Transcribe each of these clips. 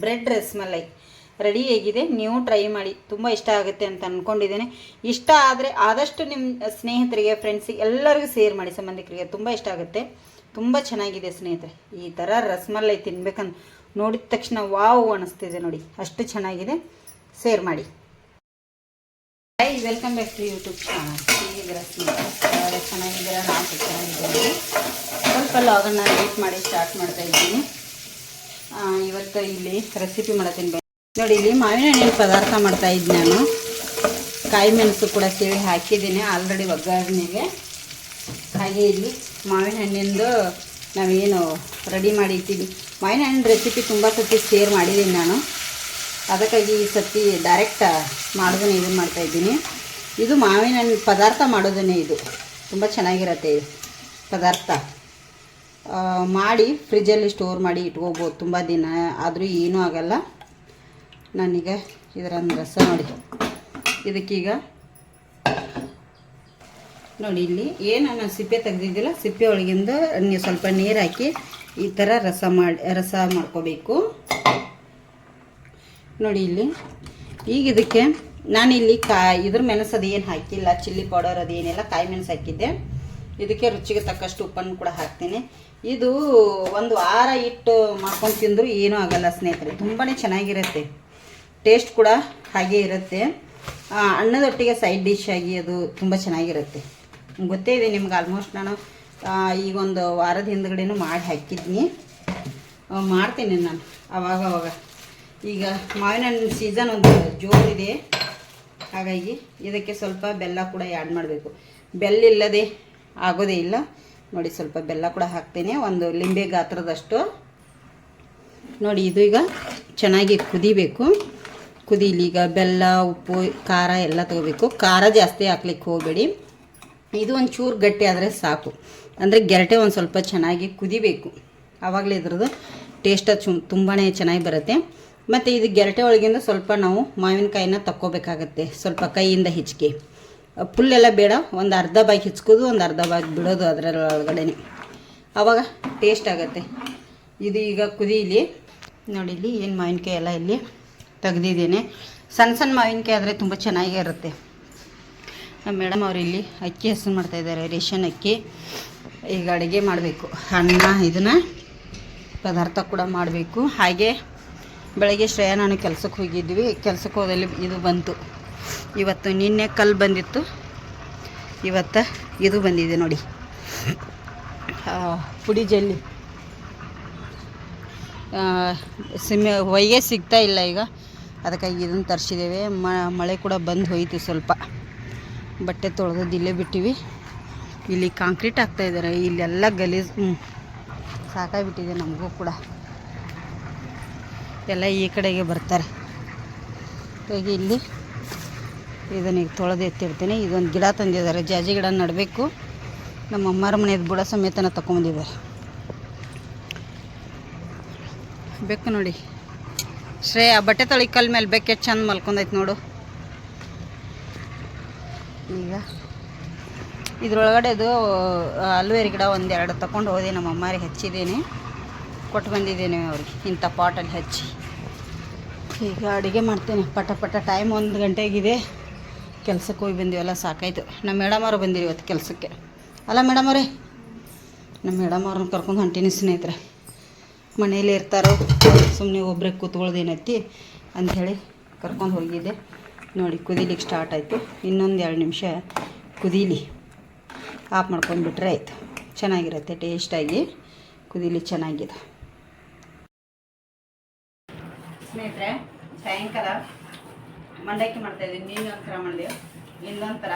Bread rasmalai ready ಆಗಿದೆ. ನೀವು try ಮಾಡಿ, ತುಂಬ ಇಷ್ಟ ಆಗುತ್ತೆ ಅಂತ ಅಂದ್ಕೊಂಡಿದ್ದೇನೆ. ಇಷ್ಟ ಆದರೆ ಆದಷ್ಟು ನಿಮ್ಮ ಸ್ನೇಹಿತರಿಗೆ, ಫ್ರೆಂಡ್ಸಿಗೆ ಎಲ್ಲರಿಗೂ ಶೇರ್ ಮಾಡಿ, ಸಂಬಂಧಿಕರಿಗೆ ತುಂಬ ಇಷ್ಟ ಆಗುತ್ತೆ. ತುಂಬ ಚೆನ್ನಾಗಿದೆ ಸ್ನೇಹಿತರೆ. ಈ ಥರ ರಸ್ಮಲೈ ತಿನ್ಬೇಕಂತ ನೋಡಿದ ತಕ್ಷಣ ವಾವ್ ಅನ್ನಿಸ್ತಿದೆ ನೋಡಿ, ಅಷ್ಟು ಚೆನ್ನಾಗಿದೆ. ಶೇರ್ ಮಾಡಿ. Hi, welcome back to YouTube channel. ಈಗ ರಸ್ಮಲೈ ಚೆನ್ನಾಗಿದ್ದೀರಾ? ನಾನು ಚೆನ್ನಾಗಿದ್ದೀನಿ. ಸ್ವಲ್ಪ ಲಾಗನ್ನು ಎಡಿಟ್ ಮಾಡಿ ಸ್ಟಾರ್ಟ್ ಮಾಡ್ತಾ ಇದ್ದೀನಿ. ಇವತ್ತು ಇಲ್ಲಿ ರೆಸಿಪಿ ಮಾಡತ್ತೀನಿ ನೋಡಿ. ಇಲ್ಲಿ ಮಾವಿನ ಹಣ್ಣಿನ ಪದಾರ್ಥ ಮಾಡ್ತಾ ಇದ್ದೀನಿ ನಾನು. ಕಾಯಿ ಮೆಣಸು ಕೂಡ ಸೇರಿ ಹಾಕಿದ್ದೀನಿ ಆಲ್ರೆಡಿ ಒಗ್ಗರಣೆಗೆ. ಹಾಗೆ ಇಲ್ಲಿ ಮಾವಿನ ಹಣ್ಣಿಂದು ನಾವೇನು ರೆಡಿ ಮಾಡಿ ಇಟ್ಟಿದ್ದೀನಿ. ಮಾವಿನ ಹಣ್ಣಿನ ರೆಸಿಪಿ ತುಂಬ ಸತಿ ಶೇರ್ ಮಾಡಿದ್ದೀನಿ ನಾನು, ಅದಕ್ಕಾಗಿ ಈ ಸತಿ ಡೈರೆಕ್ಟ್ ಮಾಡೋದನ್ನೇ ಇದನ್ನು ಮಾಡ್ತಾಯಿದ್ದೀನಿ. ಇದು ಮಾವಿನ ಹಣ್ಣು ಪದಾರ್ಥ ಮಾಡೋದನ್ನೇ, ಇದು ತುಂಬ ಚೆನ್ನಾಗಿರುತ್ತೆ. ಇದು ಪದಾರ್ಥ ಮಾಡಿ ಫ್ರಿಜ್ಜಲ್ಲಿ ಸ್ಟೋರ್ ಮಾಡಿ ಇಟ್ಕೋಬೋದು ತುಂಬ ದಿನ, ಆದರೂ ಏನೂ ಆಗಲ್ಲ. ನಾನೀಗ ಇದರ ರಸ ನೋಡಿ, ಇದಕ್ಕೀಗ ನೋಡಿ ಇಲ್ಲಿ ಏನು ನಾನು ಸಿಪ್ಪೆ ತೆಗೆದಿದ್ದಿಲ್ಲ, ಸಿಪ್ಪೆ ಒಳಗಿಂದ ಸ್ವಲ್ಪ ನೀರು ಹಾಕಿ ಈ ಥರ ರಸ ಮಾಡ್ಕೋಬೇಕು ನೋಡಿ. ಇಲ್ಲಿ ಈಗ ಇದಕ್ಕೆ ನಾನಿಲ್ಲಿ ಇದ್ರ ಮೆಣಸು ಅದು ಏನು ಹಾಕಿಲ್ಲ, ಚಿಲ್ಲಿ ಪೌಡರ್ ಅದೇನಿಲ್ಲ, ಕಾಯಿ ಮೆಣಸು ಹಾಕಿದ್ದೆ. ಇದಕ್ಕೆ ರುಚಿಗೆ ತಕ್ಕಷ್ಟು ಉಪ್ಪನ್ನು ಕೂಡ ಹಾಕ್ತೀನಿ. ಇದು ಒಂದು ವಾರ ಇಟ್ಟು ಮಾಡ್ಕೊಂಡು ತಿಂದರೂ ಏನೂ ಆಗಲ್ಲ ಸ್ನೇಹಿತರೆ, ತುಂಬಾ ಚೆನ್ನಾಗಿರುತ್ತೆ. ಟೇಸ್ಟ್ ಕೂಡ ಹಾಗೆ ಇರುತ್ತೆ. ಅನ್ನದೊಟ್ಟಿಗೆ ಸೈಡ್ ಡಿಶ್ ಆಗಿ ಅದು ತುಂಬ ಚೆನ್ನಾಗಿರುತ್ತೆ. ಗೊತ್ತೇ ಇದೆ ನಿಮ್ಗೆ, ಆಲ್ಮೋಸ್ಟ್ ನಾನು ಈಗ ಒಂದು ವಾರದ ಹಿಂದ್ಗಡೆನೂ ಮಾಡಿ ಹಾಕಿದ್ದೀನಿ, ಮಾಡ್ತೀನಿ ನಾನು ಅವಾಗ. ಈಗ ಮಾವಿನ ಹಣ್ಣಿನ ಸೀಸನ್ ಒಂದು ಜೋರಿದೆ, ಹಾಗಾಗಿ ಇದಕ್ಕೆ ಸ್ವಲ್ಪ ಬೆಲ್ಲ ಕೂಡ ಆ್ಯಡ್ ಮಾಡಬೇಕು. ಬೆಲ್ಲ ಇಲ್ಲದೆ ಆಗೋದೇ ಇಲ್ಲ ನೋಡಿ. ಸ್ವಲ್ಪ ಬೆಲ್ಲ ಕೂಡ ಹಾಕ್ತೇನೆ, ಒಂದು ಲಿಂಬೆ ಗಾತ್ರದಷ್ಟು ನೋಡಿ. ಇದು ಈಗ ಚೆನ್ನಾಗಿ ಕುದಿಬೇಕು. ಕುದೀಲಿ. ಈಗ ಬೆಲ್ಲ, ಉಪ್ಪು, ಖಾರ ಎಲ್ಲ ತೊಗೋಬೇಕು. ಖಾರ ಜಾಸ್ತಿ ಹಾಕ್ಲಿಕ್ಕೆ ಹೋಗಬೇಡಿ. ಇದು ಒಂದು ಚೂರು ಗಟ್ಟಿ ಆದರೆ ಸಾಕು. ಅಂದರೆ ಗೆರಟೆ ಒಂದು ಸ್ವಲ್ಪ ಚೆನ್ನಾಗಿ ಕುದಿಬೇಕು, ಆವಾಗಲೇ ಇದ್ರದ್ದು ಟೇಸ್ಟ್ ತುಂಬಾ ಚೆನ್ನಾಗಿ ಬರುತ್ತೆ. ಮತ್ತು ಇದು ಗೆರಟೆ ಒಳಗಿಂದ ಸ್ವಲ್ಪ ನಾವು ಮಾವಿನಕಾಯಿನ ತಕ್ಕೋಬೇಕಾಗತ್ತೆ, ಸ್ವಲ್ಪ ಕೈಯಿಂದ ಹಿಚ್ಕಿ. ಫುಲ್ಲೆಲ್ಲ ಬೇಡ, ಒಂದು ಅರ್ಧ ಬಾಗಿ ಹಿಚ್ಕೋದು, ಒಂದು ಅರ್ಧ ಬಾಗಿ ಬಿಡೋದು ಅದರೊಳಗಡೆ, ಆವಾಗ ಟೇಸ್ಟ್ ಆಗುತ್ತೆ. ಇದು ಈಗ ಕುದೀಲಿ ನೋಡಿ. ಇಲ್ಲಿ ಏನು ಮಾವಿನಕಾಯಿ ಎಲ್ಲ ಇಲ್ಲಿ ತೆಗ್ದಿದ್ದೇನೆ. ಸಣ್ಣ ಮಾವಿನಕಾಯಿ ಆದರೆ ತುಂಬ ಚೆನ್ನಾಗಿರುತ್ತೆ. ನಮ್ಮ ಮೇಡಮ್ ಅವರು ಇಲ್ಲಿ ಅಕ್ಕಿ ಹೆಸರು ಮಾಡ್ತಾಯಿದ್ದಾರೆ, ರೇಷನ್ ಅಕ್ಕಿ. ಈಗ ಅಡುಗೆ ಮಾಡಬೇಕು, ಅನ್ನ ಇದನ್ನು ಪದಾರ್ಥ ಕೂಡ ಮಾಡಬೇಕು. ಹಾಗೆ ಬೆಳಗ್ಗೆ ಶ್ರೇಯ ನಾನು ಕೆಲಸಕ್ಕೆ ಹೋಗಿದ್ವಿ. ಕೆಲಸಕ್ಕೆ ಹೋದಲ್ಲಿ ಇದು ಬಂತು. ಇವತ್ತು ನಿನ್ನೆ ಕಲ್ಲು ಬಂದಿತ್ತು, ಇವತ್ತು ಇದು ಬಂದಿದೆ ನೋಡಿ, ಪುಡಿ ಜಲ್ಲಿ. ಹೊಯ್ಗೆ ಸಿಗ್ತಾ ಇಲ್ಲ ಈಗ, ಅದಕ್ಕಾಗಿ ಇದನ್ನು ತರಿಸಿದ್ದೇವೆ. ಮಳೆ ಕೂಡ ಬಂದು ಹೋಯಿತು. ಸ್ವಲ್ಪ ಬಟ್ಟೆ ತೊಳೆದು ಇಲ್ಲೇ ಬಿಟ್ಟಿವಿ. ಇಲ್ಲಿ ಕಾಂಕ್ರೀಟ್ ಹಾಕ್ತಾಯಿದ್ದಾರೆ, ಇಲ್ಲೆಲ್ಲ ಗಲೀಜು ಸಾಕಾಗಿಬಿಟ್ಟಿದೆ ನಮಗೂ ಕೂಡ. ಎಲ್ಲ ಈ ಕಡೆಗೆ ಬರ್ತಾರೆ. ಹಾಗೆ ಇಲ್ಲಿ ಇದನ್ನ ಈಗ ತೊಳೆದು ಎತ್ತಿಡ್ತೀನಿ. ಇದೊಂದು ಗಿಡ ತಂದಿದ್ದಾರೆ, ಜಾಜಿ ಗಿಡ ನೆಡಬೇಕು. ನಮ್ಮ ಅಮ್ಮರ ಮನೆಯದು ಬುಡ ಸಮೇತನ ತಗೊಂಬಂದಿದ್ದಾರೆ. ಬೇಕು ನೋಡಿ, ಶ್ರೇಯ ಬಟ್ಟೆ ತೊಳಿ ಕಲ್ ಮೇಲೆ ಬೇಕೆ ಚಂದ ಮಲ್ಕೊಂಡೈತೆ ನೋಡು. ಈಗ ಇದ್ರೊಳಗಡೆದು ಅಲ್ವೇರಿ ಗಿಡ ಒಂದೆರಡು ತಗೊಂಡು ಹೋದೆ, ನಮ್ಮ ಅಮ್ಮರಿಗೆ ಹಚ್ಚಿದ್ದೀನಿ, ಕೊಟ್ಟು ಬಂದಿದ್ದೇನೆ ಅವ್ರಿಗೆ ಇಂಥ ಪಾಟಲ್ಲಿ ಹಚ್ಚಿ. ಈಗ ಅಡುಗೆ ಮಾಡ್ತೇನೆ ಪಟ. ಟೈಮ್ 1 ಗಂಟೆಗಿದೆ. ಕೆಲಸಕ್ಕೆ ಹೋಗಿ ಬಂದೀವಲ್ಲ, ಸಾಕಾಯಿತು. ನಮ್ಮ ಮೇಡಮ್ ಅವರು ಬಂದಿರಿ ಇವತ್ತು ಕೆಲಸಕ್ಕೆ. ಅಲ್ಲ ಮೇಡಮ್ ಅವರೇ, ನಮ್ಮ ಮೇಡಮ್ ಅವ್ರನ್ನ ಕರ್ಕೊಂಡು ಹೊಂಟೀನಿ ಸ್ನೇಹಿತರೆ. ಮನೇಲಿ ಇರ್ತಾರೋ, ಸುಮ್ಮನೆ ಒಬ್ಬರೇ ಕೂತ್ಕೊಳ್ಳೋದೇನೈತಿ ಅಂಥೇಳಿ ಕರ್ಕೊಂಡು ಹೋಗಿದ್ದೆ ನೋಡಿ. ಕುದೀಲಿಕ್ಕೆ ಸ್ಟಾರ್ಟ್ ಆಯಿತು. ಇನ್ನೊಂದು 2 ನಿಮಿಷ ಕುದೀಲಿ, ಆಫ್ ಮಾಡ್ಕೊಂಡ್ಬಿಟ್ರೆ ಆಯಿತು. ಚೆನ್ನಾಗಿರುತ್ತೆ, ಟೇಸ್ಟಾಗಿ ಕುದೀಲಿ, ಚೆನ್ನಾಗಿದೆ ಸ್ನೇಹಿತರೆ. ಸಾಯಂಕಾಲ ಮಂಡಕ್ಕಿ ಮಾಡ್ತಾಯಿದ್ದೀನಿ. ನೀನು ಒಂಥರ ಮಾಡಿದೆ, ಇನ್ನೊಂಥರ.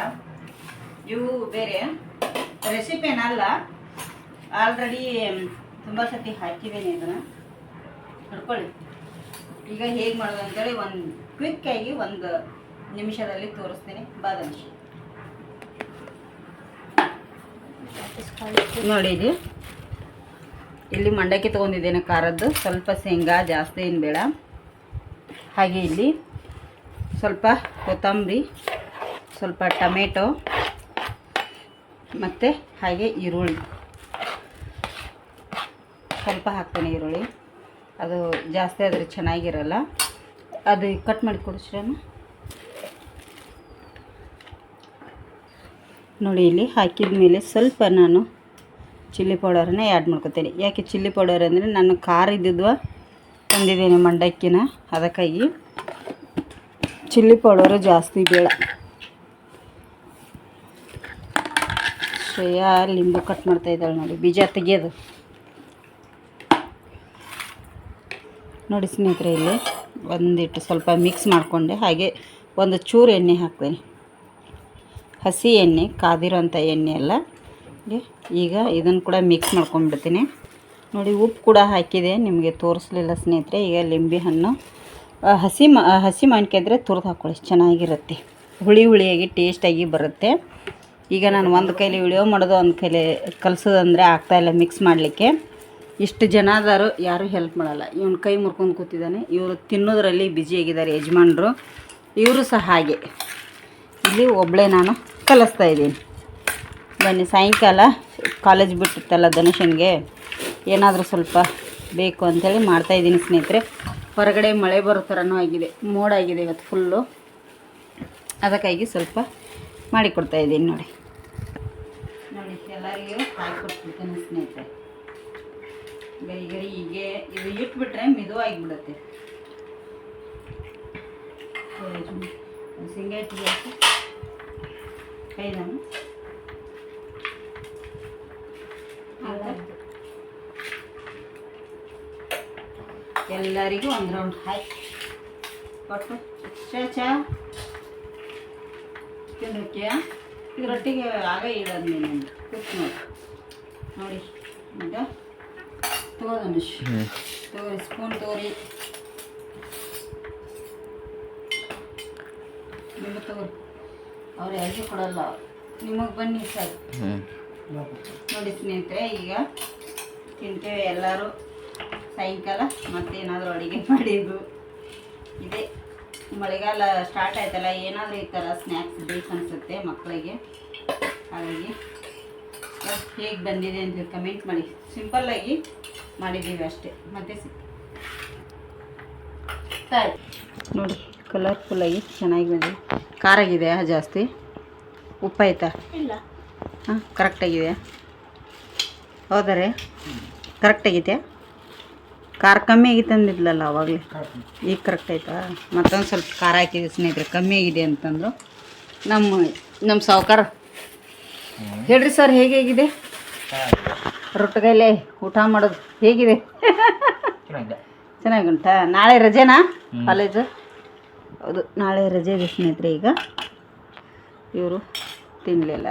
ಇವು ಬೇರೆ ರೆಸಿಪಿ ಏನಲ್ಲ, ಆಲ್ರೆಡಿ ತುಂಬ ಸತಿ ಹಾಕಿದ್ದೀನಿ. ಇದನ್ನು ನೋಡ್ಕೊಳ್ಳಿ. ಈಗ ಹೇಗೆ ಮಾಡೋದು ಅಂತೇಳಿ ಒಂದು ಕ್ವಿಕ್ಕಾಗಿ 1 ನಿಮಿಷದಲ್ಲಿ ತೋರಿಸ್ತೀನಿ. ಬಾದಾಮಿ ನೋಡಿ. ಇಲ್ಲಿ ಮಂಡಕ್ಕಿ ತೊಗೊಂಡಿದ್ದೇನೆ ಖಾರದ್ದು, ಸ್ವಲ್ಪ ಶೇಂಗಾ, ಜಾಸ್ತಿ ಏನು ಬೇಡ. ಹಾಗೆ ಇಲ್ಲಿ ಸ್ವಲ್ಪ ಕೊತ್ತಂಬರಿ, ಸ್ವಲ್ಪ ಟೊಮೆಟೊ, ಮತ್ತು ಹಾಗೆ ಈರುಳ್ಳಿ ಸ್ವಲ್ಪ ಹಾಕ್ತೇನೆ. ಈರುಳ್ಳಿ ಅದು ಜಾಸ್ತಿ ಆದರೆ ಚೆನ್ನಾಗಿರಲ್ಲ. ಅದು ಕಟ್ ಮಾಡಿ ಕೊಡು ಶ್ರೇಮ. ನೋಡಿ ಇಲ್ಲಿ ಹಾಕಿದ ಮೇಲೆ ಸ್ವಲ್ಪ ನಾನು ಚಿಲ್ಲಿ ಪೌಡರನ್ನ ಆ್ಯಡ್ ಮಾಡ್ಕೊತೀನಿ. ಯಾಕೆ ಚಿಲ್ಲಿ ಪೌಡರ್ ಅಂದರೆ ನಾನು ಖಾರ ಇದ್ದಿದ್ವ ತಂದಿದ್ದೇನೆ ಮಂಡಕ್ಕಿನ, ಅದಕ್ಕಾಗಿ ಚಿಲ್ಲಿ ಪೌಡರು ಜಾಸ್ತಿ ಬೇಡ. ಶ್ರೇಯಾ ಲಿಂಬು ಕಟ್ ಮಾಡ್ತಾ ಇದ್ದಾಳೆ ನೋಡಿ, ಬೀಜ ತೆಗಿಯೋದು ನೋಡಿ ಸ್ನೇಹಿತರೆ. ಇಲ್ಲಿ ಒಂದಿಟ್ಟು ಸ್ವಲ್ಪ ಮಿಕ್ಸ್ ಮಾಡಿಕೊಂಡೆ, ಹಾಗೆ ಒಂದು ಚೂರು ಎಣ್ಣೆ ಹಾಕ್ತೀನಿ, ಹಸಿ ಎಣ್ಣೆ, ಕಾದಿರೋಂಥ ಎಣ್ಣೆ ಅಲ್ಲ. ಈಗ ಇದನ್ನು ಕೂಡ ಮಿಕ್ಸ್ ಮಾಡ್ಕೊಂಡ್ಬಿಡ್ತೀನಿ. ನೋಡಿ ಉಪ್ಪು ಕೂಡ ಹಾಕಿದೆ, ನಿಮಗೆ ತೋರಿಸ್ಲಿಲ್ಲ ಸ್ನೇಹಿತರೆ. ಈಗ ಲಿಂಬೆ ಹಣ್ಣು ಹಸಿ ಮಾವಿನಕಾಯಿ ಇದ್ದರೆ ತುರಿದು ಹಾಕ್ಕೊಳ್ಳಿ, ಚೆನ್ನಾಗಿರುತ್ತೆ, ಹುಳಿ ಹುಳಿಯಾಗಿ ಟೇಸ್ಟಾಗಿ ಬರುತ್ತೆ. ಈಗ ನಾನು ಒಂದು ಕೈಲಿ ವಿಡಿಯೋ ಮಾಡೋದು, ಒಂದು ಕೈಲಿ ಕಲಿಸೋದಂದರೆ ಆಗ್ತಾಯಿಲ್ಲ ಮಿಕ್ಸ್ ಮಾಡಲಿಕ್ಕೆ. ಇಷ್ಟು ಜನ ಆದರೂ ಯಾರೂ ಹೆಲ್ಪ್ ಮಾಡಲ್ಲ. ಇವನು ಕೈ ಮುರ್ಕೊಂಡು ಕೂತಿದ್ದಾನೆ. ಇವರು ತಿನ್ನೋದ್ರಲ್ಲಿ ಬ್ಯುಸಿಯಾಗಿದ್ದಾರೆ ಯಜಮಾನರು. ಇವರು ಸಹ ಹಾಗೆ. ಇಲ್ಲಿ ಒಬ್ಬಳೇ ನಾನು ಕಲಿಸ್ತಾ ಇದ್ದೀನಿ. ಬನ್ನಿ, ಸಾಯಂಕಾಲ ಕಾಲೇಜ್ ಬಿಟ್ಟಿತ್ತಲ್ಲ ಧನುಷನ್ಗೆ ಏನಾದರೂ ಸ್ವಲ್ಪ ಬೇಕು ಅಂಥೇಳಿ ಮಾಡ್ತಾಯಿದ್ದೀನಿ ಸ್ನೇಹಿತರೆ. ಹೊರಗಡೆ ಮಳೆ ಬರೋ ಥರನೂ ಆಗಿದೆ, ಮೋಡ ಆಗಿದೆ ಇವತ್ತು ಫುಲ್ಲು, ಅದಕ್ಕಾಗಿ ಸ್ವಲ್ಪ ಮಾಡಿಕೊಡ್ತಾಯಿದ್ದೀನಿ. ನೋಡಿ ಎಲ್ಲರಿಗೂ ಹಾಕಿಕೊಟ್ಬಿಡ್ತೀನಿ ಸ್ನೇಹಿತರೆ. ಗರಿ ಗರಿ ಹೀಗೆ ಇದು ಇಟ್ಬಿಟ್ರೆ ಮಿದುವಾಗಿಬಿಡುತ್ತೆ. ಸಿಂಗಾಟಿಗೆ ಹಾಕಿ ಕೈ ನಾನು ಎಲ್ಲರಿಗೂ ಒಂದು ರೌಂಡ್ ಹಾಕಿ ಕೊಟ್ಟು ಚಾ ತಿನ್ನೋಕ್ಕೆ ಇದರೊಟ್ಟಿಗೆ ಆಗ ಇಡೋದು ನೀನು ಕುತ್ತು ನೋಡಿ. ಈಗ ತಗೋದನು ತಗೋರಿ, ಸ್ಪೂನ್ ತಗೋರಿ, ನಿಮಗೆ ತಗೋರಿ. ಅವ್ರು ಯಾರಿಗೂ ಕೊಡಲ್ಲ, ನಿಮಗೆ ಬನ್ನಿ ಸರ್. ನೋಡಿ ಸ್ನೇಹಿತರೆ, ಈಗ ತಿಂತೇವೆ ಎಲ್ಲರೂ ಸಾಯಂಕಾಲ. ಮತ್ತೇನಾದರೂ ಅಡುಗೆ ಮಾಡಿದ್ದು ಇದೆ. ಮಳೆಗಾಲ ಸ್ಟಾರ್ಟ್ ಆಯ್ತಲ್ಲ, ಏನಾದರೂ ಈ ಥರ ಸ್ನ್ಯಾಕ್ಸ್ ಬೇಕು ಅನಿಸುತ್ತೆ ಮಕ್ಕಳಿಗೆ. ಹಾಗಾಗಿ ಹೇಗೆ ಬಂದಿದೆ ಅಂತ ಕಮೆಂಟ್ ಮಾಡಿ. ಸಿಂಪಲ್ಲಾಗಿ ಮಾಡಿದ್ದೀವಿ ಅಷ್ಟೇ. ಮತ್ತು ನೋಡಿ ಕಲರ್ಫುಲ್ಲಾಗಿ ಚೆನ್ನಾಗಿ ಬಂದಿದೆ. ಖಾರ ಆಗಿದೆಯಾ ಜಾಸ್ತಿ? ಉಪ್ಪಾಯ್ತಾ? ಇಲ್ಲ. ಹಾಂ, ಕರೆಕ್ಟಾಗಿದೆ. ಹೌದರೆ ಕರೆಕ್ಟಾಗಿದೆ. ಖಾರ ಕಮ್ಮಿ ಆಗಿತ್ತು ಅಂದಿದ್ಲಲ್ಲ ಅವಾಗಲೇ, ಈಗ ಕರೆಕ್ಟ್ ಆಯ್ತಾ? ಮತ್ತೊಂದು ಸ್ವಲ್ಪ ಖಾರ ಹಾಕಿದ್ವಿ ಸ್ನೇಹಿತರೆ, ಕಮ್ಮಿ ಆಗಿದೆ ಅಂತಂದರು ನಮ್ಮ ಸಾವುಕಾರ. ಹೇಳ್ರಿ ಸರ್, ಹೇಗಿದೆ ರೊಟ್ಟಿಗೈಲೆ ಊಟ ಮಾಡೋದು ಹೇಗಿದೆ? ಚೆನ್ನಾಗುಂಟಾ? ನಾಳೆ ರಜೆನಾ ಕಾಲೇಜು? ಹೌದು, ನಾಳೆ ರಜೆ ಇದೆ ಸ್ನೇಹಿತರೆ. ಈಗ ಇವರು ತಿನ್ನಲಿಲ್ಲ.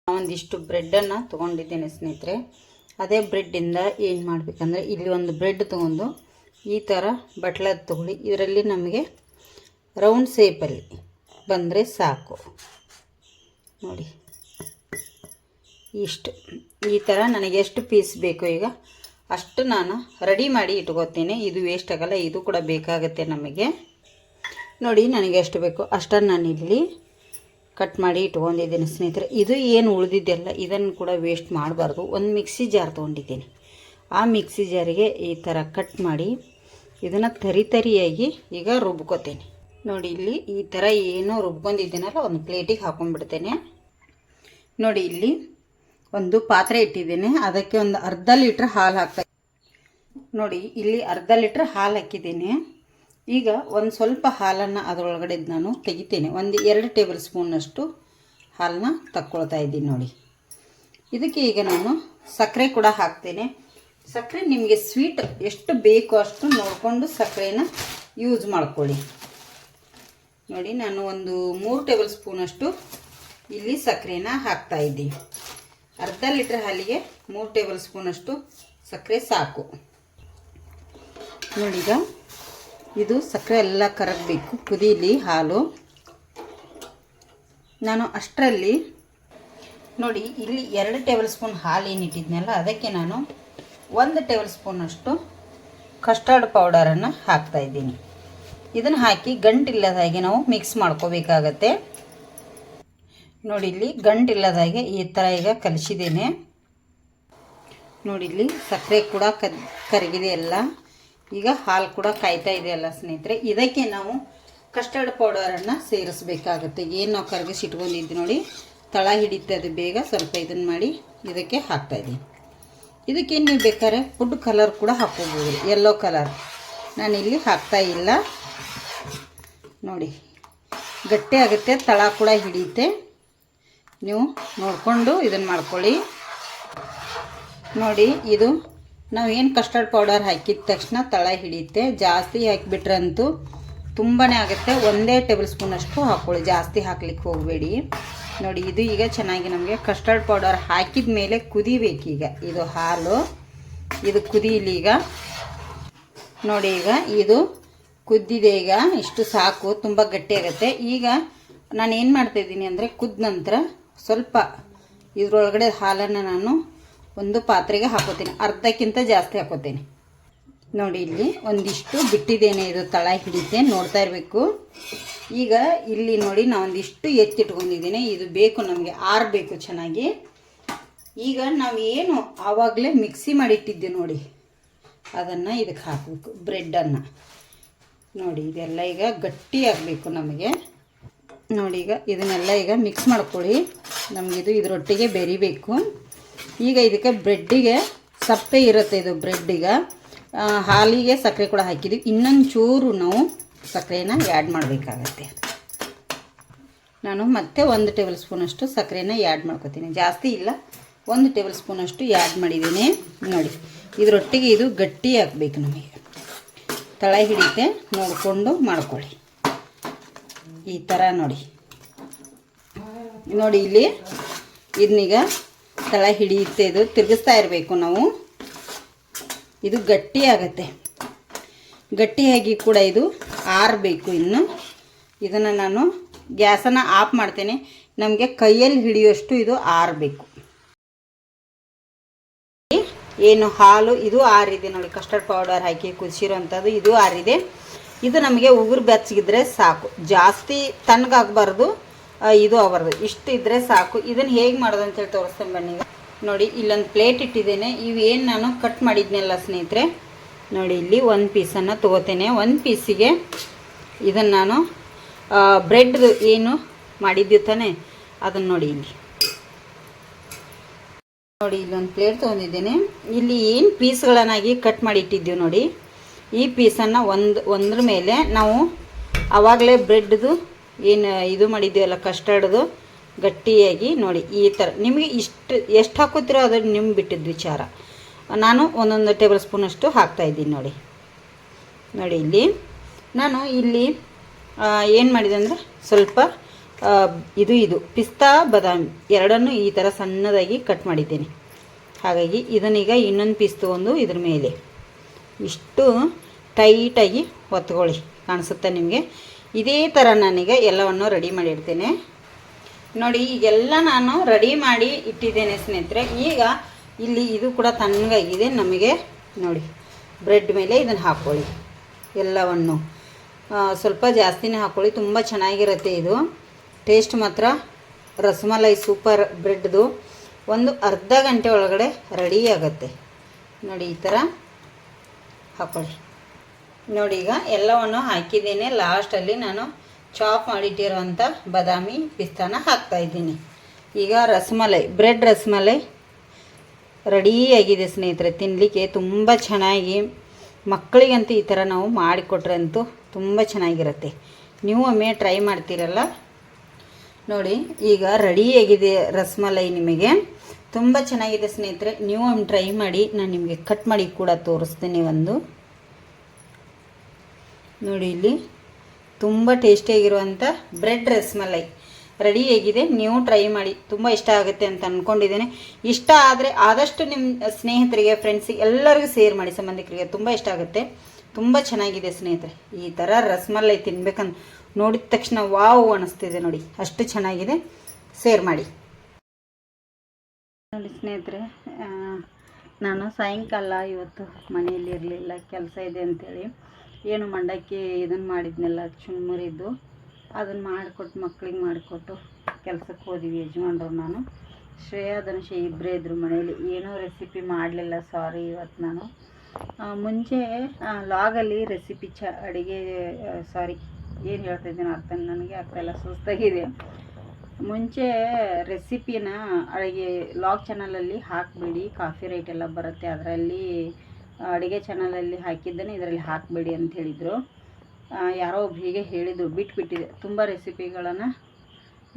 ಒಂದಿಷ್ಟು ಬ್ರೆಡ್ಡನ್ನು ತೊಗೊಂಡಿದ್ದೇನೆ ಸ್ನೇಹಿತರೆ. ಅದೇ ಬ್ರೆಡ್ಡಿಂದ ಏನು ಮಾಡಬೇಕಂದ್ರೆ, ಇಲ್ಲಿ ಒಂದು ಬ್ರೆಡ್ ತೊಗೊಂಡು ಈ ಥರ ಬಟ್ಲದ್ದು ತೊಗೊಳ್ಳಿ. ಇದರಲ್ಲಿ ನಮಗೆ ರೌಂಡ್ ಶೇಪಲ್ಲಿ ಬಂದರೆ ಸಾಕು. ನೋಡಿ ಇಷ್ಟು, ಈ ಥರ ನನಗೆ ಎಷ್ಟು ಪೀಸ್ ಬೇಕು ಈಗ ಅಷ್ಟು ನಾನು ರೆಡಿ ಮಾಡಿ ಇಟ್ಕೋತೀನಿ. ಇದು ವೇಸ್ಟ್ ಆಗಲ್ಲ, ಇದು ಕೂಡ ಬೇಕಾಗುತ್ತೆ ನಮಗೆ. ನೋಡಿ ನನಗೆ ಎಷ್ಟು ಬೇಕು ಅಷ್ಟನ್ನು ನಾನು ಇಲ್ಲಿ ಕಟ್ ಮಾಡಿ ಇಟ್ಕೊಂಡಿದ್ದೀನಿ ಸ್ನೇಹಿತರೆ. ಇದು ಏನು ಉಳಿದಿದ್ದೆಲ್ಲ ಇದನ್ನು ಕೂಡ ವೇಸ್ಟ್ ಮಾಡಬಾರ್ದು. ಒಂದು ಮಿಕ್ಸಿ ಜಾರ್ ತೊಗೊಂಡಿದ್ದೀನಿ. ಆ ಮಿಕ್ಸಿ ಜಾರಿಗೆ ಈ ಥರ ಕಟ್ ಮಾಡಿ ಇದನ್ನು ತರಿಯಾಗಿ ಈಗ ರುಬ್ಕೋತೀನಿ. ನೋಡಿ ಇಲ್ಲಿ ಈ ಥರ ಏನೋ ರುಬ್ಕೊಂಡಿದ್ದೀನಲ್ಲ, ಒಂದು ಪ್ಲೇಟಿಗೆ ಹಾಕೊಂಡ್ಬಿಡ್ತೇನೆ. ನೋಡಿ ಇಲ್ಲಿ ಒಂದು ಪಾತ್ರೆ ಇಟ್ಟಿದ್ದೇನೆ, ಅದಕ್ಕೆ ಒಂದು ಅರ್ಧ ಲೀಟ್ರ್ ಹಾಲು ಹಾಕ್ತಾ. ನೋಡಿ ಇಲ್ಲಿ ಅರ್ಧ ಲೀಟ್ರ್ ಹಾಲು ಹಾಕಿದ್ದೀನಿ. ಈಗ ಒಂದು ಸ್ವಲ್ಪ ಹಾಲನ್ನು ಅದರೊಳಗಡೆ ನಾನು ತೆಗಿತೇನೆ. ಒಂದು 2 ಟೇಬಲ್ ಸ್ಪೂನ್ನಷ್ಟು ಹಾಲನ್ನ ತಕ್ಕೊಳ್ತಾ ಇದ್ದೀನಿ. ನೋಡಿ ಇದಕ್ಕೆ ಈಗ ನಾನು ಸಕ್ಕರೆ ಕೂಡ ಹಾಕ್ತೇನೆ. ಸಕ್ಕರೆ ನಿಮಗೆ ಸ್ವೀಟ್ ಎಷ್ಟು ಬೇಕು ಅಷ್ಟು ನೋಡಿಕೊಂಡು ಸಕ್ಕರೆನ ಯೂಸ್ ಮಾಡ್ಕೊಳ್ಳಿ. ನೋಡಿ ನಾನು ಒಂದು 3 ಟೇಬಲ್ ಸ್ಪೂನಷ್ಟು ಇಲ್ಲಿ ಸಕ್ಕರೆನ ಹಾಕ್ತಾ ಇದ್ದೀನಿ. ಅರ್ಧ ಲೀಟ್ರ್ ಹಾಲಿಗೆ 3 ಟೇಬಲ್ ಸ್ಪೂನಷ್ಟು ಸಕ್ಕರೆ ಸಾಕು. ನೋಡಿ ಈಗ ಇದು ಸಕ್ಕರೆ ಎಲ್ಲ ಕರಗಬೇಕು, ಕುದೀಲಿ ಹಾಲು. ನಾನು ಅಷ್ಟರಲ್ಲಿ ನೋಡಿ ಇಲ್ಲಿ 2 ಟೇಬಲ್ ಸ್ಪೂನ್ ಹಾಲು ಏನಿಟ್ಟಿದ್ನಲ್ಲ, ಅದಕ್ಕೆ ನಾನು 1 ಟೇಬಲ್ ಸ್ಪೂನಷ್ಟು ಕಸ್ಟರ್ಡ್ ಪೌಡರನ್ನು ಹಾಕ್ತಾಯಿದ್ದೀನಿ. ಇದನ್ನು ಹಾಕಿ ಗಂಟಿಲ್ಲದಾಗೆ ನಾವು ಮಿಕ್ಸ್ ಮಾಡ್ಕೋಬೇಕಾಗತ್ತೆ. ನೋಡಿ ಇಲ್ಲಿ ಗಂಟಿಲ್ಲದಾಗೆ ಈ ಥರ ಈಗ ಕಲಿಸಿದ್ದೇನೆ. ನೋಡಿ ಇಲ್ಲಿ ಸಕ್ಕರೆ ಕೂಡ ಕರಗಿದೆ ಎಲ್ಲ. ಈಗ ಹಾಲು ಕೂಡ ಕಾಯ್ತಾ ಇದೆಯಲ್ಲ ಸ್ನೇಹಿತರೆ, ಇದಕ್ಕೆ ನಾವು ಕಸ್ಟರ್ಡ್ ಪೌಡರನ್ನು ಸೇರಿಸ್ಬೇಕಾಗುತ್ತೆ. ಏನು ನಾವು ಕರಗಿಸಿ ಇಟ್ಕೊಂಡಿದ್ದು ನೋಡಿ, ತಳ ಹಿಡಿತೆ ಅದು ಬೇಗ. ಸ್ವಲ್ಪ ಇದನ್ನು ಮಾಡಿ ಇದಕ್ಕೆ ಹಾಕ್ತಾಯಿದ್ದೀನಿ. ಇದಕ್ಕೆ ನೀವು ಬೇಕಾದ್ರೆ ಫುಡ್ ಕಲರ್ ಕೂಡ ಹಾಕ್ಕೋಬೋದು, ಯೆಲ್ಲೋ ಕಲರ್. ನಾನಿಲ್ಲಿ ಹಾಕ್ತಾ ಇಲ್ಲ ನೋಡಿ. ಗಟ್ಟಿ ಆಗುತ್ತೆ, ತಳ ಕೂಡ ಹಿಡಿಯುತ್ತೆ. ನೀವು ನೋಡಿಕೊಂಡು ಇದನ್ನು ಮಾಡ್ಕೊಳ್ಳಿ. ನೋಡಿ, ಇದು ನಾವು ಏನು ಕಸ್ಟರ್ಡ್ ಪೌಡರ್ ಹಾಕಿದ ತಕ್ಷಣ ತಳ ಹಿಡಿಯುತ್ತೆ. ಜಾಸ್ತಿ ಹಾಕಿಬಿಟ್ರಂತೂ ತುಂಬಾ ಆಗುತ್ತೆ. 1 ಟೇಬಲ್ ಸ್ಪೂನಷ್ಟು ಹಾಕ್ಕೊಳ್ಳಿ, ಜಾಸ್ತಿ ಹಾಕ್ಲಿಕ್ಕೆ ಹೋಗಬೇಡಿ. ನೋಡಿ, ಇದು ಈಗ ಚೆನ್ನಾಗಿ ನಮಗೆ ಕಸ್ಟರ್ಡ್ ಪೌಡರ್ ಹಾಕಿದ ಮೇಲೆ ಕುದಿಬೇಕೀಗ. ಇದು ಹಾಲು ಇದು ಕುದೀಲಿ ಈಗ. ನೋಡಿ, ಈಗ ಇದು ಕುದ್ದಿದೆ. ಈಗ ಇಷ್ಟು ಸಾಕು, ತುಂಬ ಗಟ್ಟಿಯಾಗುತ್ತೆ. ಈಗ ನಾನು ಏನು ಮಾಡ್ತಾಯಿದ್ದೀನಿ ಅಂದರೆ, ಕುದ್ದ ನಂತರ ಸ್ವಲ್ಪ ಇದರೊಳಗಡೆ ಹಾಲನ್ನು ನಾನು ಒಂದು ಪಾತ್ರೆಗೆ ಹಾಕೋತೀನಿ. ಅರ್ಧಕ್ಕಿಂತ ಜಾಸ್ತಿ ಹಾಕೋತೀನಿ. ನೋಡಿ, ಇಲ್ಲಿ ಒಂದಿಷ್ಟು ಬಿಟ್ಟಿದ್ದೇನೆ, ಇದು ತಳ ಹಿಡಿತೆ, ನೋಡ್ತಾ ಇರಬೇಕು. ಈಗ ಇಲ್ಲಿ ನೋಡಿ, ನಾನು ಒಂದಿಷ್ಟು ಎತ್ತಿಟ್ಕೊಂಡಿದ್ದೀನಿ. ಇದು ಬೇಕು ನಮಗೆ, ಆರಬೇಕು ಚೆನ್ನಾಗಿ. ಈಗ ನಾವು ಏನು ಆವಾಗಲೇ ಮಿಕ್ಸಿ ಮಾಡಿಟ್ಟಿದ್ದೆ ನೋಡಿ, ಅದನ್ನು ಇದಕ್ಕೆ ಹಾಕಬೇಕು. ಬ್ರೆಡ್ಡನ್ನು ನೋಡಿ, ಇದೆಲ್ಲ ಈಗ ಗಟ್ಟಿ ಆಗಬೇಕು ನಮಗೆ. ನೋಡಿ, ಈಗ ಇದನ್ನೆಲ್ಲ ಈಗ ಮಿಕ್ಸ್ ಮಾಡ್ಕೊಳ್ಳಿ. ನಮಗಿದು ಇದರೊಟ್ಟಿಗೆ ಬೆರಿಬೇಕು. ಈಗ ಇದಕ್ಕೆ ಬ್ರೆಡ್ಡಿಗೆ ಸಪ್ಪೆ ಇರುತ್ತೆ. ಇದು ಬ್ರೆಡ್ಡಿಗೆ ಹಾಲಿಗೆ ಸಕ್ಕರೆ ಕೂಡ ಹಾಕಿದ್ದೀವಿ. ಇನ್ನೊಂದು ಚೂರು ನಾವು ಸಕ್ಕರೆನ ಆ್ಯಡ್ ಮಾಡಬೇಕಾಗತ್ತೆ. ನಾನು ಮತ್ತೆ 1 ಟೇಬಲ್ ಸ್ಪೂನಷ್ಟು ಸಕ್ಕರೆನ ಆ್ಯಡ್ ಮಾಡ್ಕೊತೀನಿ. ಜಾಸ್ತಿ ಇಲ್ಲ, 1 ಟೇಬಲ್ ಸ್ಪೂನಷ್ಟು ಆ್ಯಡ್ ಮಾಡಿದ್ದೀನಿ. ನೋಡಿ, ಇದರೊಟ್ಟಿಗೆ ಇದು ಗಟ್ಟಿ ಆಗಬೇಕು ನಮಗೆ. ತಳ ಹಿಡಿತೆ, ನೋಡಿಕೊಂಡು ಮಾಡ್ಕೊಳ್ಳಿ. ಈ ಥರ ನೋಡಿ. ನೋಡಿ, ಇಲ್ಲಿ ಇದನ್ನೀಗ ತಳ ಹಿಡಿಯುತ್ತೆ. ಇದು ತಿರುಗಿಸ್ತಾ ಇರಬೇಕು ನಾವು. ಇದು ಗಟ್ಟಿ ಆಗುತ್ತೆ. ಗಟ್ಟಿಯಾಗಿ ಕೂಡ ಇದು ಆರಬೇಕು. ಇನ್ನು ಇದನ್ನು ನಾನು ಗ್ಯಾಸನ್ನು ಆಫ್ ಮಾಡ್ತೇನೆ. ನಮಗೆ ಕೈಯಲ್ಲಿ ಹಿಡಿಯೋಷ್ಟು ಇದು ಆರಬೇಕು. ಏನು ಹಾಲು ಇದು ಆರಿದೆ ನೋಡಿ, ಕಸ್ಟರ್ಡ್ ಪೌಡರ್ ಹಾಕಿ ಕುದಿಸಿರೋಂಥದ್ದು ಇದು ಆರಿದೆ. ಇದು ನಮಗೆ ಉಗುರು ಬೆಚ್ಚಗಿದ್ರೆ ಸಾಕು, ಜಾಸ್ತಿ ತಣ್ಣಗಾಗಬಾರ್ದು, ಇದು ಆಗಬಾರ್ದು, ಇಷ್ಟು ಇದ್ದರೆ ಸಾಕು. ಇದನ್ನು ಹೇಗೆ ಮಾಡೋದು ಅಂತೇಳಿ ತೋರಿಸ್ತೇನೆ ಬನ್ನಿ. ನೋಡಿ, ಇಲ್ಲೊಂದು ಪ್ಲೇಟ್ ಇಟ್ಟಿದ್ದೇನೆ. ಇವೇನು ನಾನು ಕಟ್ ಮಾಡಿದ್ನೆಲ್ಲ ಸ್ನೇಹಿತರೆ, ನೋಡಿ ಇಲ್ಲಿ 1 ಪೀಸನ್ನು ತೊಗೋತೇನೆ. 1 ಪೀಸಿಗೆ ಇದನ್ನು ನಾನು ಬ್ರೆಡ್ದು ಏನು ಮಾಡಿದ್ದೀವಿ ತಾನೆ, ಅದನ್ನು ನೋಡಿ ಇಲ್ಲಿ. ನೋಡಿ, ಇಲ್ಲೊಂದು ಪ್ಲೇಟ್ ತೊಗೊಂಡಿದ್ದೇನೆ. ಇಲ್ಲಿ ಏನು ಪೀಸ್ಗಳನ್ನಾಗಿ ಕಟ್ ಮಾಡಿ ಇಟ್ಟಿದ್ದೀವಿ ನೋಡಿ, ಈ ಪೀಸನ್ನು ಒಂದ್ರ ಮೇಲೆ ನಾವು ಆವಾಗಲೇ ಬ್ರೆಡ್ದು ಏನು ಇದು ಮಾಡಿದ್ದೀವಲ್ಲ ಕಸ್ಟರ್ಡ್ದು ಗಟ್ಟಿಯಾಗಿ ನೋಡಿ ಈ ಥರ. ನಿಮಗೆ ಎಷ್ಟು ಹಾಕೋತಿರೋ ಅದು ನಿಮ್ಗೆ ಬಿಟ್ಟಿದ್ದು ವಿಚಾರ. ನಾನು 1 ಟೇಬಲ್ ಸ್ಪೂನಷ್ಟು ಹಾಕ್ತಾಯಿದ್ದೀನಿ ನೋಡಿ. ನೋಡಿ, ಇಲ್ಲಿ ನಾನು ಇಲ್ಲಿ ಏನು ಮಾಡಿದೆ ಅಂದರೆ ಸ್ವಲ್ಪ ಇದು ಪಿಸ್ತಾ ಬಾದಾಮಿ ಎರಡನ್ನೂ ಈ ಥರ ಸಣ್ಣದಾಗಿ ಕಟ್ ಮಾಡಿದ್ದೇನೆ. ಹಾಗಾಗಿ ಇದನ್ನೀಗ ಇನ್ನೊಂದು ಪೀಸ್ ತೊಗೊಂಡು ಇದ್ರ ಮೇಲೆ ಇಷ್ಟು ಟೈಟಾಗಿ ಒತ್ಕೊಳ್ಳಿ, ಕಾಣಿಸುತ್ತೆ ನಿಮಗೆ. ಇದೇ ಥರ ನಾನೀಗ ಎಲ್ಲವನ್ನು ರೆಡಿ ಮಾಡಿಡ್ತೇನೆ. ನೋಡಿ, ಈಗೆಲ್ಲ ನಾನು ರೆಡಿ ಮಾಡಿ ಇಟ್ಟಿದ್ದೇನೆ ಸ್ನೇಹಿತರೆ. ಈಗ ಇಲ್ಲಿ ಇದು ಕೂಡ ತಣ್ಣಗಾಗಿದೆ ನಮಗೆ. ನೋಡಿ, ಬ್ರೆಡ್ ಮೇಲೆ ಇದನ್ನು ಹಾಕ್ಕೊಳ್ಳಿ. ಎಲ್ಲವನ್ನು ಸ್ವಲ್ಪ ಜಾಸ್ತಿನೇ ಹಾಕ್ಕೊಳ್ಳಿ, ತುಂಬ ಚೆನ್ನಾಗಿರುತ್ತೆ ಇದು. ಟೇಸ್ಟ್ ಮಾತ್ರ ರಸಮಲೈ ಸೂಪರ್. ಬ್ರೆಡ್ದು ಒಂದು ಅರ್ಧ ಗಂಟೆ ಒಳಗಡೆ ರೆಡಿ ಆಗುತ್ತೆ. ನೋಡಿ, ಈ ಥರ ಹಾಕ್ಕೊಳ್ಳಿ. ನೋಡಿ, ಈಗ ಎಲ್ಲವನ್ನು ಹಾಕಿದ್ದೇನೆ. ಲಾಸ್ಟಲ್ಲಿ ನಾನು ಚಾಪ್ ಮಾಡಿಟ್ಟಿರೋಂಥ ಬಾದಾಮಿ ಪಿಸ್ತಾನ ಹಾಕ್ತಾಯಿದ್ದೀನಿ. ಈಗ ರಸಮಲೈ, ಬ್ರೆಡ್ ರಸಮಲೈ ರೆಡಿಯಾಗಿದೆ ಸ್ನೇಹಿತರೆ. ತಿನ್ನಲಿಕ್ಕೆ ತುಂಬ ಚೆನ್ನಾಗಿ, ಮಕ್ಕಳಿಗಂತೂ ಈ ಥರ ನಾವು ಮಾಡಿಕೊಟ್ರೆ ಅಂತೂ ತುಂಬ ಚೆನ್ನಾಗಿರುತ್ತೆ. ನೀವು ಒಮ್ಮೆ ಟ್ರೈ ಮಾಡ್ತೀರಲ್ಲ ನೋಡಿ. ಈಗ ರೆಡಿಯಾಗಿದೆ ರಸಮಲೈ. ನಿಮಗೆ ತುಂಬ ಚೆನ್ನಾಗಿದೆ ಸ್ನೇಹಿತರೆ. ನೀವು ಒಮ್ಮೆ ಟ್ರೈ ಮಾಡಿ. ನಾನು ನಿಮಗೆ ಕಟ್ ಮಾಡಿ ಕೂಡ ತೋರಿಸ್ತೀನಿ ಒಂದು. ನೋಡಿ, ಇಲ್ಲಿ ತುಂಬ ಟೇಸ್ಟಿಯಾಗಿರುವಂಥ ಬ್ರೆಡ್ ರಸಮಲೈ ರೆಡಿಯಾಗಿದೆ. ನೀವು ಟ್ರೈ ಮಾಡಿ, ತುಂಬ ಇಷ್ಟ ಆಗುತ್ತೆ ಅಂತ ಅಂದ್ಕೊಂಡಿದ್ದೇನೆ. ಇಷ್ಟ ಆದರೆ ಆದಷ್ಟು ನಿಮ್ಮ ಸ್ನೇಹಿತರಿಗೆ, ಫ್ರೆಂಡ್ಸಿಗೆ ಎಲ್ಲರಿಗೂ ಶೇರ್ ಮಾಡಿ. ಸಂಬಂಧಿಕರಿಗೆ ತುಂಬ ಇಷ್ಟ ಆಗುತ್ತೆ. ತುಂಬ ಚೆನ್ನಾಗಿದೆ ಸ್ನೇಹಿತರೆ. ಈ ಥರ ರಸಮಲೈ ತಿನ್ಬೇಕಂತ ನೋಡಿದ ತಕ್ಷಣ ವಾವ್ ಅನ್ನಿಸ್ತಿದೆ ನೋಡಿ, ಅಷ್ಟು ಚೆನ್ನಾಗಿದೆ. ಶೇರ್ ಮಾಡಿ ನೋಡಿ ಸ್ನೇಹಿತರೆ. ನಾನು ಸಾಯಂಕಾಲ ಇವತ್ತು ಮನೆಯಲ್ಲಿ ಇರಲಿಲ್ಲ, ಕೆಲಸ ಇದೆ ಅಂಥೇಳಿ ಏನು ಮಂಡಕ್ಕಿ ಇದನ್ನು ಮಾಡಿದ್ನೆಲ್ಲ ಚುರುಮುರಿದ್ದು ಅದನ್ನು ಮಾಡಿಕೊಟ್ಟು ಮಕ್ಳಿಗೆ ಮಾಡಿಕೊಟ್ಟು ಕೆಲಸಕ್ಕೆ ಹೋದ್ವಿ ಯಜಮಾನ್ರು ನಾನು. ಶ್ರೇಯಾ ಧನುಷ ಇಬ್ಬರೇ ಇದ್ದರು ಮನೆಯಲ್ಲಿ. ಏನೂ ರೆಸಿಪಿ ಮಾಡಲಿಲ್ಲ, ಸಾರಿ. ಇವತ್ತು ನಾನು ಮುಂಚೆ ಲಾಗಲ್ಲಿ ರೆಸಿಪಿ ಅಡುಗೆ ಏನು ಹೇಳ್ತಾಯಿದ್ದೀನಿ ಅರ್ಥ ನನಗೆ ಆಗ್ತಾಯಿಲ್ಲ, ಸುಸ್ತಾಗಿದೆ. ಮುಂಚೆ ರೆಸಿಪಿನ ಅಡುಗೆ ಲಾಗ್ ಚಾನಲಲ್ಲಿ ಹಾಕಬೇಡಿ, ಕಾಫಿ ರೈಟ್ ಎಲ್ಲ ಬರುತ್ತೆ, ಅದರಲ್ಲಿ ಅಡುಗೆ ಚಾನಲಲ್ಲಿ ಹಾಕಿದ್ದನ್ನು ಇದರಲ್ಲಿ ಹಾಕಬೇಡಿ ಅಂತ ಹೇಳಿದರು. ಯಾರೋ ಒಬ್ರು ಹೀಗೆ ಹೇಳಿದರು, ಬಿಟ್ಟಿದೆ. ತುಂಬ ರೆಸಿಪಿಗಳನ್ನು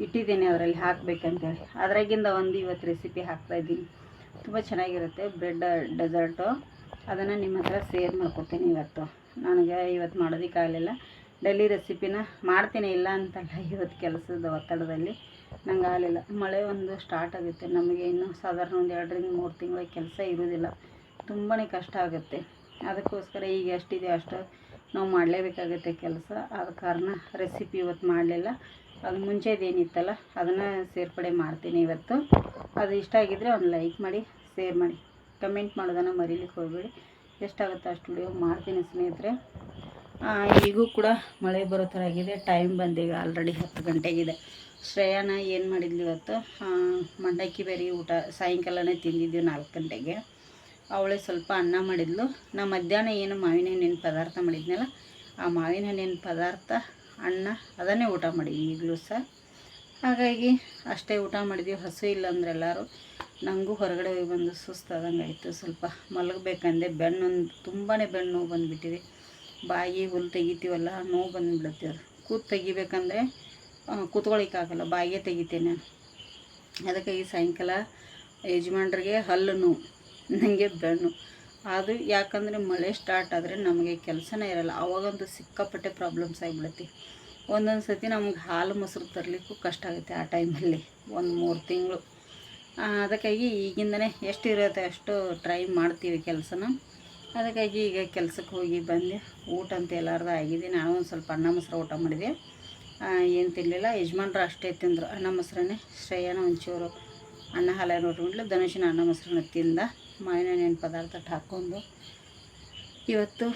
ಇಟ್ಟಿದ್ದೀನಿ ಅದರಲ್ಲಿ ಹಾಕಬೇಕಂತೇಳಿ, ಅದ್ರಾಗಿಂದ ಒಂದು ಇವತ್ತು ರೆಸಿಪಿ ಹಾಕ್ತಾಯಿದ್ದೀನಿ. ತುಂಬ ಚೆನ್ನಾಗಿರುತ್ತೆ ಬ್ರೆಡ್ ಡೆಸರ್ಟು. ಅದನ್ನು ನಿಮ್ಮ ಹತ್ರ ಶೇರ್ ಮಾಡ್ಕೊತೀನಿ. ನನಗೆ ಇವತ್ತು ಮಾಡೋದಕ್ಕಾಗಲಿಲ್ಲ. ಡೈಲಿ ರೆಸಿಪಿನ ಮಾಡ್ತೀನಿ, ಇಲ್ಲ ಅಂತಲ್ಲ, ಇವತ್ತು ಕೆಲಸದ ಒತ್ತಡದಲ್ಲಿ ನಂಗೆ ಆಗಲಿಲ್ಲ. ಮಳೆ ಒಂದು ಸ್ಟಾರ್ಟ್ ಆಗುತ್ತೆ, ನಮಗೆ ಇನ್ನೂ ಸಾಧಾರಣ ಒಂದು 2ರಿಂದ 3 ತಿಂಗಳ ಕೆಲಸ ಇರೋದಿಲ್ಲ. ತುಂಬಾ ಕಷ್ಟ ಆಗುತ್ತೆ. ಅದಕ್ಕೋಸ್ಕರ ಈಗ ಎಷ್ಟಿದೆ ಅಷ್ಟು ನಾವು ಮಾಡಲೇಬೇಕಾಗುತ್ತೆ ಕೆಲಸ. ಆದ ಕಾರಣ ರೆಸಿಪಿ ಇವತ್ತು ಮಾಡಲಿಲ್ಲ. ಅದು ಮುಂಚೆದೇನಿತ್ತಲ್ಲ ಅದನ್ನು ಸೇರ್ಪಡೆ ಮಾಡ್ತೀನಿ ಇವತ್ತು. ಅದು ಇಷ್ಟ ಆಗಿದ್ದರೆ ಒಂದು ಲೈಕ್ ಮಾಡಿ, ಶೇರ್ ಮಾಡಿ, ಕಮೆಂಟ್ ಮಾಡೋದನ್ನು ಮರೀಲಿಕ್ಕೆ ಹೋಗಬೇಡಿ. ಎಷ್ಟಾಗುತ್ತೋ ಅಷ್ಟು ವಿಡಿಯೋ ಮಾಡ್ತೀನಿ ಸ್ನೇಹಿತರೆ. ಈಗೂ ಕೂಡ ಮಳೆ ಬರೋ ಥರ ಆಗಿದೆ. Time ಬಂದೀಗ already 10 ಗಂಟೆಗಿದೆ. ಶ್ರೇಯಾನ ಏನು ಮಾಡಿದ್ಲು ಇವತ್ತು, ಮಂಡಕ್ಕಿ ಬೇರೆ ಊಟ ಸಾಯಂಕಾಲನೇ ತಿಂದಿದ್ದೀವಿ 4 ಗಂಟೆಗೆ. ಅವಳೇ ಸ್ವಲ್ಪ ಅನ್ನ ಮಾಡಿದ್ಲು. ನಾ ಮಧ್ಯಾಹ್ನ ಏನು ಮಾವಿನ ಹಣ್ಣಿನ ಪದಾರ್ಥ ಮಾಡಿದ್ನಲ್ಲ, ಆ ಮಾವಿನ ಹಣ್ಣಿನ ಪದಾರ್ಥ ಅನ್ನ ಅದನ್ನೇ ಊಟ ಮಾಡಿದ್ವಿ ಈಗಲೂ ಸಹ. ಹಾಗಾಗಿ ಅಷ್ಟೇ ಊಟ ಮಾಡಿದ್ವಿ. ಹಸು ಇಲ್ಲ ಅಂದ್ರೆ ಎಲ್ಲರೂ. ನನಗೂ ಹೊರಗಡೆ ಹೋಗಿ ಬಂದು ಸುಸ್ತಾದಂಗೆ ಆಯಿತು. ಸ್ವಲ್ಪ ಮಲಗಬೇಕಂದೆ. ತುಂಬಾ ಬೆನ್ನು ನೋವು ಬಂದುಬಿಟ್ಟಿದೆ. ಬಾಯಿ ಹುಲ್ಲು ತೆಗಿತೀವಲ್ಲ, ನೋವು ಬಂದುಬಿಡುತ್ತೆ. ಅದು ಕೂತು ತೆಗಿಬೇಕಂದ್ರೆ ಕೂತ್ಕೊಳ್ಳಿಕ್ಕಾಗಲ್ಲ, ಬಾಯಿಗೆ ತೆಗಿತೇನೆ. ಅದಕ್ಕಾಗಿ ಸಾಯಂಕಾಲ ಯಜಮಾನ್ರಿಗೆ ಹಲ್ಲು ನೋವು, ನನಗೆ ಬೆನ್ನು. ಅದು ಯಾಕಂದರೆ ಮಳೆ ಸ್ಟಾರ್ಟ್ ಆದರೆ ನಮಗೆ ಕೆಲಸನೇ ಇರಲ್ಲ. ಆವಾಗಂತೂ ಸಿಕ್ಕಾಪಟ್ಟೆ ಪ್ರಾಬ್ಲಮ್ಸ್ ಆಗಿಬಿಡುತ್ತೆ. ಒಂದೊಂದು ಸತಿ ನಮಗೆ ಹಾಲು ಮೊಸರು ತರಲಿಕ್ಕೂ ಕಷ್ಟ ಆಗುತ್ತೆ ಆ ಟೈಮಲ್ಲಿ, ಒಂದು 3 ತಿಂಗಳು. ಅದಕ್ಕಾಗಿ ಈಗಿಂದನೇ ಎಷ್ಟು ಇರುತ್ತೆ ಅಷ್ಟು ಟ್ರೈ ಮಾಡ್ತೀವಿ ಕೆಲಸನ. ಅದಕ್ಕಾಗಿ ಈಗ ಕೆಲಸಕ್ಕೆ ಹೋಗಿ ಬಂದೆ. ಊಟ ಅಂತ ಎಲ್ಲಾರ್ದು ಆಗಿದೆ. ನಾನು ಒಂದು ಸ್ವಲ್ಪ ಅನ್ನ ಮೊಸರು ಊಟ ಮಾಡಿದೆ, ಏನು ತಿನ್ನಲಿಲ್ಲ. ಯಜಮಾನ್ರು ಅಷ್ಟೇ ತಿಂದರು, ಅನ್ನ ಮೊಸರನ್ನೇ. ಶ್ರೇಯನ ಒಂಚೂರು ಅನ್ನ ಹಾಲೇನು ಉಟ್ಕೊಂಡ್ಲು, ಧನುಷಿನ ಅನ್ನ ಮೊಸರನ್ನ ತಿಂದ. ಮಾವಿನ ಹಣ್ಣಿನ ಪದಾರ್ಥ ಹಾಕ್ಕೊಂಡು ಇವತ್ತು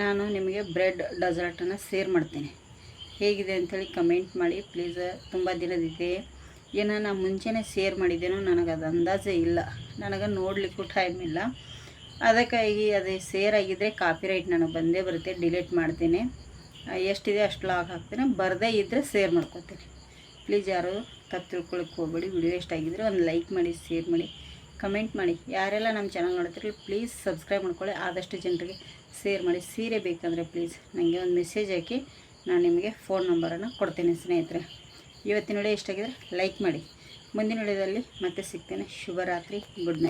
ನಾನು ನಿಮಗೆ ಬ್ರೆಡ್ ಡೆಸರ್ಟನ್ನು ಶೇರ್ ಮಾಡ್ತೀನಿ. ಹೇಗಿದೆ ಅಂಥೇಳಿ ಕಮೆಂಟ್ ಮಾಡಿ ಪ್ಲೀಸ್. ತುಂಬ ದಿನದಿದೆ. ಏನೋ ನಾನು ಮುಂಚೆನೇ ಶೇರ್ ಮಾಡಿದ್ದೇನೋ ನನಗೆ ಅದು ಅಂದಾಜೇ ಇಲ್ಲ, ನನಗೆ ನೋಡಲಿಕ್ಕೂ ಟೈಮ್ ಇಲ್ಲ. ಅದಕ್ಕಾಗಿ ಅದೇ ಶೇರ್ ಆಗಿದ್ದರೆ ಕಾಪಿರೈಟ್ ನನಗೆ ಬಂದೇ ಬರುತ್ತೆ, ಡಿಲೀಟ್ ಮಾಡ್ತೀನಿ. ಎಷ್ಟಿದೆ ಅಷ್ಟು ಲಾಗ್ ಹಾಕ್ತೀನಿ, ಬರದೇ ಇದ್ದರೆ ಶೇರ್ ಮಾಡ್ಕೊತೀನಿ. ಪ್ಲೀಸ್ ಯಾರು ತಪ್ಪು ತಿಳ್ಕೊಳಕ್ಕೆ ಹೋಗಬೇಡಿ. ವಿಡಿಯೋ ಇಷ್ಟಾಗಿದ್ದರೆ ಒಂದು ಲೈಕ್ ಮಾಡಿ, ಶೇರ್ ಮಾಡಿ, ಕಮೆಂಟ್ ಮಾಡಿ. ಯಾರೆಲ್ಲ ನಮ್ಮ ಚಾನಲ್ ನೋಡ್ತಿರಲಿ ಪ್ಲೀಸ್ ಸಬ್ಸ್ಕ್ರೈಬ್ ಮಾಡ್ಕೊಳ್ಳಿ. ಆದಷ್ಟು ಜನರಿಗೆ ಶೇರ್ ಮಾಡಿ. ಸೀರೆ ಬೇಕಂದರೆ ಪ್ಲೀಸ್ ನನಗೆ ಒಂದು ಮೆಸೇಜ್ ಹಾಕಿ, ನಾನು ನಿಮಗೆ ಫೋನ್ ನಂಬರನ್ನು ಕೊಡ್ತೀನಿ ಸ್ನೇಹಿತರೆ. ಇವತ್ತಿನ ವಿಡಿಯೋ ಇಷ್ಟಾಗಿದ್ದರೆ ಲೈಕ್ ಮಾಡಿ. ಮುಂದಿನ ವಿಡಿಯೋದಲ್ಲಿ ಮತ್ತೆ ಸಿಗ್ತೇನೆ. ಶುಭರಾತ್ರಿ, ಗುಡ್ ನೈಟ್.